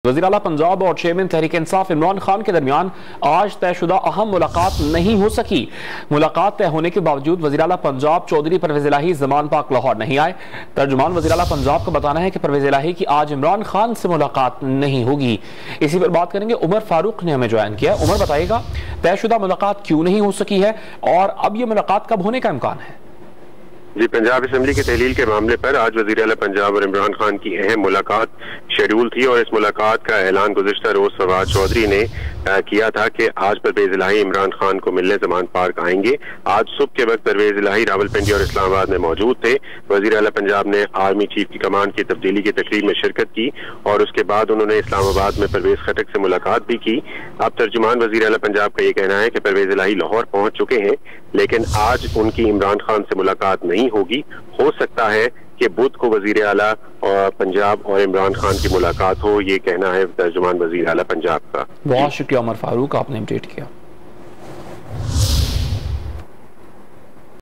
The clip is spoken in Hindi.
वज़ीर आला पंजाब और चेयरमैन तहरीक इंसाफ इमरान खान के दरमियान आज तयशुदा अहम मुलाकात नहीं हो सकी। मुलाकात तय होने के बावजूद वज़ीर आला पंजाब चौधरी परवेज़ इलाही ज़मान पाक लाहौर नहीं आए। तर्जुमान वज़ीर आला पंजाब का बताना है कि परवेज़ इलाही की आज इमरान खान से मुलाकात नहीं होगी। इसी पर बात करेंगे, उमर फारूक ने हमें ज्वाइन किया। उमर, बताइएगा तयशुदा मुलाकात क्यों नहीं हो सकी है और अब ये मुलाकात कब होने का इम्कान है? जी, पंजाब असम्बली के तहलील के मामले पर आज वज़ीर आला पंजाब और इमरान खान की अहम मुलाकात शेड्यूल थी और इस मुलाकात का ऐलान गुज़िश्ता रोज फवाद चौधरी ने किया था कि आज परवेज़ इलाही इमरान खान को मिलने ज़मान पार्क आएंगे। आज सुबह के वक्त परवेज़ इलाही रावलपिंडी और इस्लामाबाद में मौजूद थे। वज़ीर आला पंजाब ने आर्मी चीफ की कमान की तब्दीली की तकरीब में शिरकत की और उसके बाद उन्होंने इस्लामाबाद में परवेज़ खटक से मुलाकात भी की। अब तर्जुमान वज़ीर आला पंजाब का ये कहना है कि परवेज़ इलाही लाहौर पहुंच चुके हैं, लेकिन आज उनकी इमरान खान से मुलाकात नहीं होगी। हो सकता है कि बुध को वजीर आला और पंजाब और इमरान खान की मुलाकात हो, ये कहना है तर्जुमान वजीर आला पंजाब का। बहुत शुक्रिया उमर फारूक, आपने अपडेट किया।